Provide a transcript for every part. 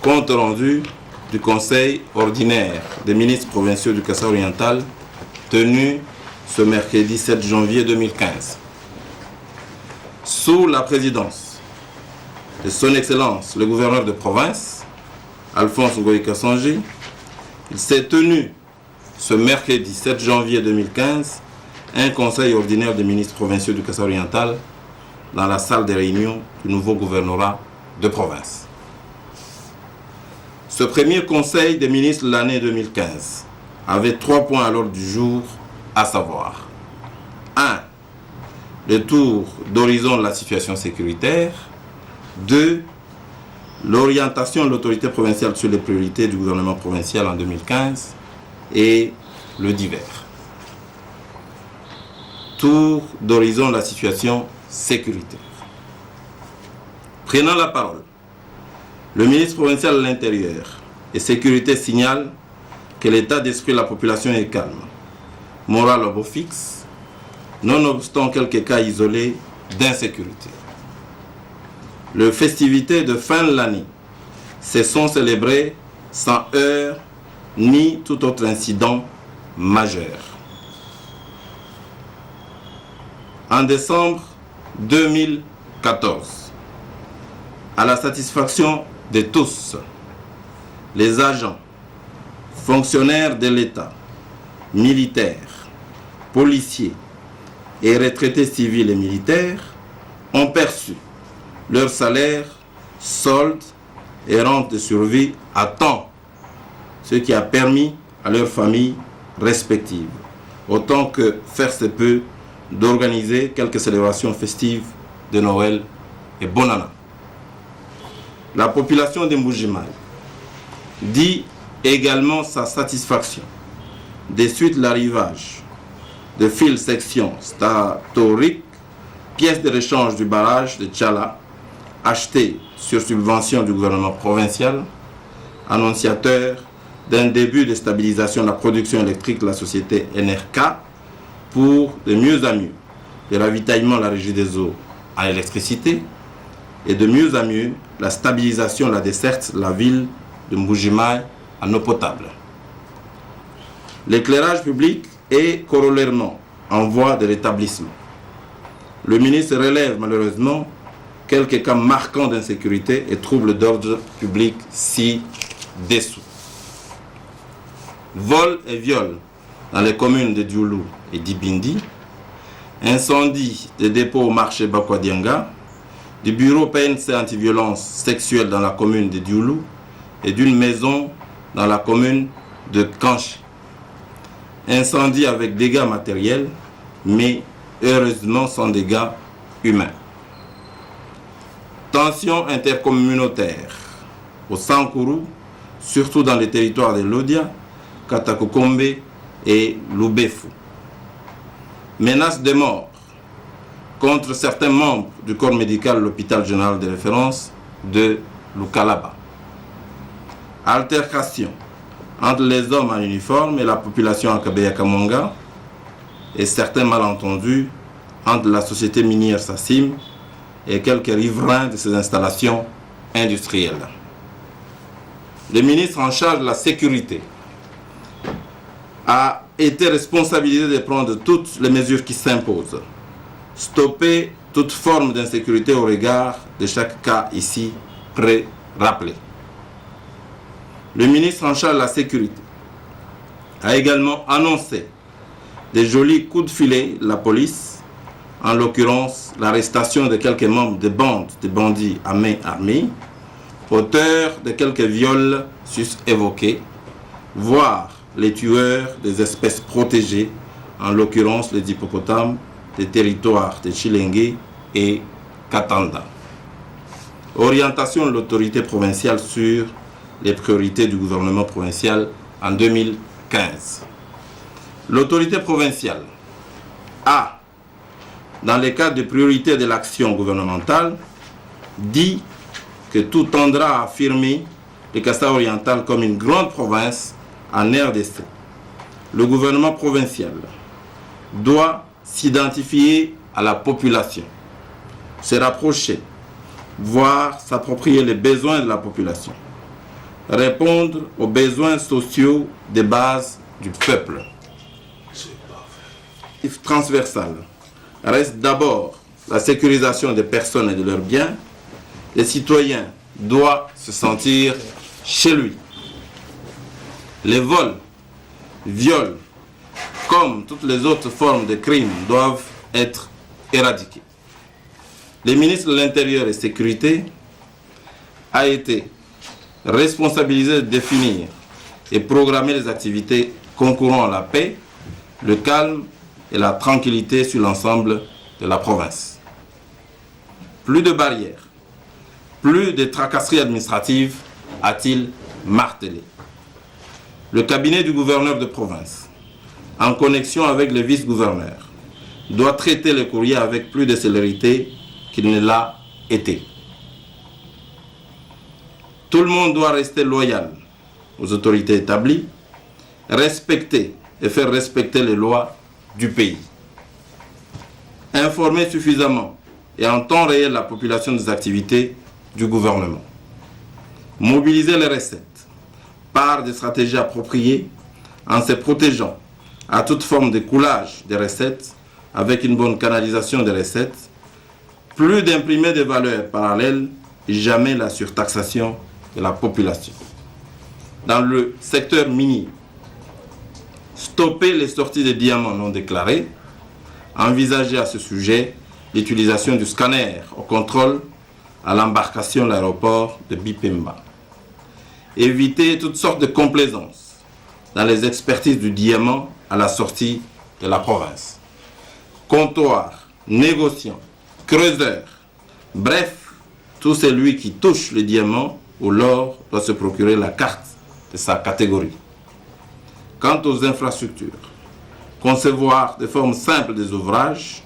Compte rendu du Conseil ordinaire des ministres provinciaux du Kasaï oriental tenu ce mercredi 7 janvier 2015. Sous la présidence de Son Excellence le gouverneur de province, Alphonse Ngoï Kassanji, il s'est tenu ce mercredi 7 janvier 2015 un conseil ordinaire des ministres provinciaux du Kasaï oriental dans la salle des réunions du nouveau gouvernorat de province. Ce premier conseil des ministres de l'année 2015 avait 3 points à l'ordre du jour, à savoir 1. Le tour d'horizon de la situation sécuritaire. 2. L'orientation de l'autorité provinciale sur les priorités du gouvernement provincial en 2015 et le divers. Tour d'horizon de la situation sécuritaire. Prenant la parole, le ministre provincial de l'Intérieur et Sécurité signale que l'état d'esprit de la population est calme, moral au beau fixe, nonobstant quelques cas isolés d'insécurité. Les festivités de fin de l'année se sont célébrées sans heurts ni tout autre incident majeur. En décembre 2014, à la satisfaction de tous, les agents, fonctionnaires de l'État, militaires, policiers et retraités civils et militaires ont perçu leur salaire, solde et rente de survie à temps, ce qui a permis à leurs familles respectives, autant que faire se peut, d'organiser quelques célébrations festives de Noël et Bonana. La population de Mbuji-Mayi dit également sa satisfaction des suites de l'arrivage de fils section statoriques, pièces de rechange du barrage de Tchala, achetées sur subvention du gouvernement provincial, annonciateur d'un début de stabilisation de la production électrique de la société NRK pour de mieux en mieux le ravitaillement de la régie des eaux à l'électricité et de mieux en mieux la stabilisation de la desserte de la ville de Mbuji-Mayi en eau potable. L'éclairage public est corollairement en voie de rétablissement. Le ministre relève malheureusement quelques cas marquants d'insécurité et troubles d'ordre public ci-dessous. Vol et viol dans les communes de Dioulou et d'Ibindi, incendie des dépôts au marché Bakwadianga, du bureau PNC anti-violence sexuelle dans la commune de Dioulou et d'une maison dans la commune de Kanchi. Incendie avec dégâts matériels, mais heureusement sans dégâts humains. Tensions intercommunautaires au Sankuru, surtout dans les territoires de Lodia, Katakokombe et Lubefu. Menaces de mort contre certains membres du corps médical de l'hôpital général de référence de Lukalaba. Altercation entre les hommes en uniforme et la population à Kabeya-Kamonga et certains malentendus entre la société minière Sassim et quelques riverains de ces installations industrielles. Le ministre en charge de la sécurité a été responsabilisé de prendre toutes les mesures qui s'imposent. Stopper toute forme d'insécurité au regard de chaque cas ici pré-rappelé. Le ministre en charge de la sécurité a également annoncé des jolis coups de filet de la police, en l'occurrence l'arrestation de quelques membres de bandes de bandits à main armée, auteurs de quelques viols sus-évoqués, voire les tueurs des espèces protégées, en l'occurrence les hippopotames des territoires de Chilenge et Katanda. Orientation de l'autorité provinciale sur les priorités du gouvernement provincial en 2015. L'autorité provinciale a, dans le cadre de priorités de l'action gouvernementale, dit que tout tendra à affirmer le Kasaï oriental comme une grande province en RDC. Le gouvernement provincial doit s'identifier à la population, se rapprocher, voire s'approprier les besoins de la population, répondre aux besoins sociaux de base du peuple. Transversal reste d'abord la sécurisation des personnes et de leurs biens. Les citoyens doivent se sentir chez lui. Les vols, viols, comme toutes les autres formes de crimes, doivent être éradiqués. Le ministre de l'Intérieur et Sécurité a été responsabilisé de définir et programmer les activités concourant à la paix, le calme et la tranquillité sur l'ensemble de la province. Plus de barrières, plus de tracasseries administratives, a-t-il martelé. Le cabinet du gouverneur de province, en connexion avec le vice-gouverneur, doit traiter le courrier avec plus de célérité qu'il ne l'a été. Tout le monde doit rester loyal aux autorités établies, respecter et faire respecter les lois du pays. Informer suffisamment et en temps réel la population des activités du gouvernement. Mobiliser les recettes par des stratégies appropriées en se protégeant à toute forme de coulage des recettes avec une bonne canalisation des recettes, plus d'imprimer des valeurs parallèles et jamais la surtaxation de la population. Dans le secteur minier, stopper les sorties de diamants non déclarés, envisager à ce sujet l'utilisation du scanner au contrôle à l'embarcation de l'aéroport de Bipemba. Éviter toutes sortes de complaisances dans les expertises du diamant à la sortie de la province. Comptoir, négociant, creuseur, bref, tout celui qui touche le diamant ou l'or doit se procurer la carte de sa catégorie. Quant aux infrastructures, concevoir de formes simples des ouvrages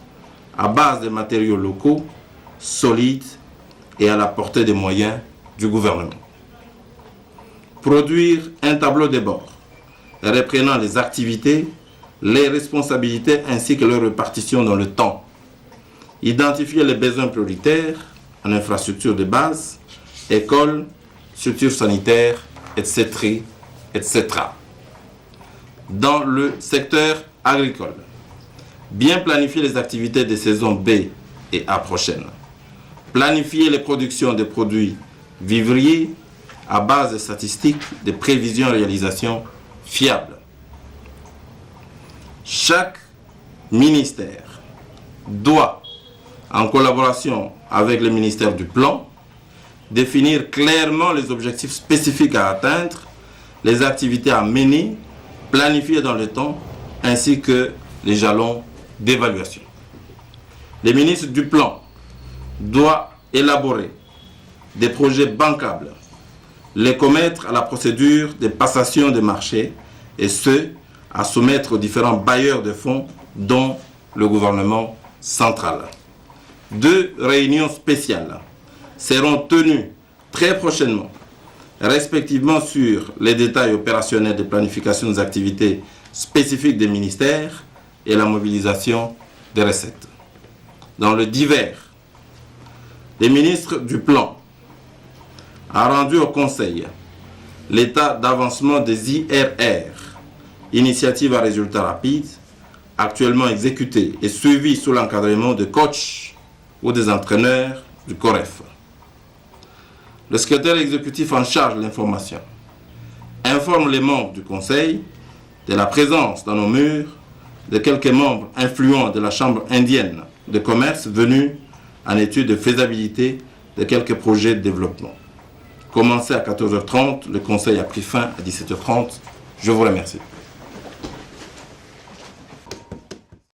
à base de matériaux locaux, solides et à la portée des moyens du gouvernement. Produire un tableau de bord reprenant les activités, les responsabilités ainsi que leur répartition dans le temps. Identifier les besoins prioritaires en infrastructures de base, écoles, structures sanitaires, etc. etc. Dans le secteur agricole, bien planifier les activités de saison B et A prochaine. Planifier les productions de produits vivriers à base de statistiques, de prévisions et réalisations fiables. Chaque ministère doit, en collaboration avec le ministère du Plan, définir clairement les objectifs spécifiques à atteindre, les activités à mener, planifier dans le temps, ainsi que les jalons d'évaluation. Le ministre du Plan doit élaborer des projets bancables, les commettre à la procédure de passation de marché et ce, à soumettre aux différents bailleurs de fonds, dont le gouvernement central. 2 réunions spéciales seront tenues très prochainement, respectivement sur les détails opérationnels de planification des activités spécifiques des ministères et la mobilisation des recettes. Dans le divers, le ministre du Plan a rendu au Conseil l'état d'avancement des IRR, initiatives à résultats rapides, actuellement exécutées et suivies sous l'encadrement de coachs ou des entraîneurs du COREF. Le secrétaire exécutif en charge de l'information informe les membres du Conseil de la présence dans nos murs de quelques membres influents de la Chambre indienne de commerce venus en étude de faisabilité de quelques projets de développement. Commencé à 14h30, le Conseil a pris fin à 17h30. Je vous remercie.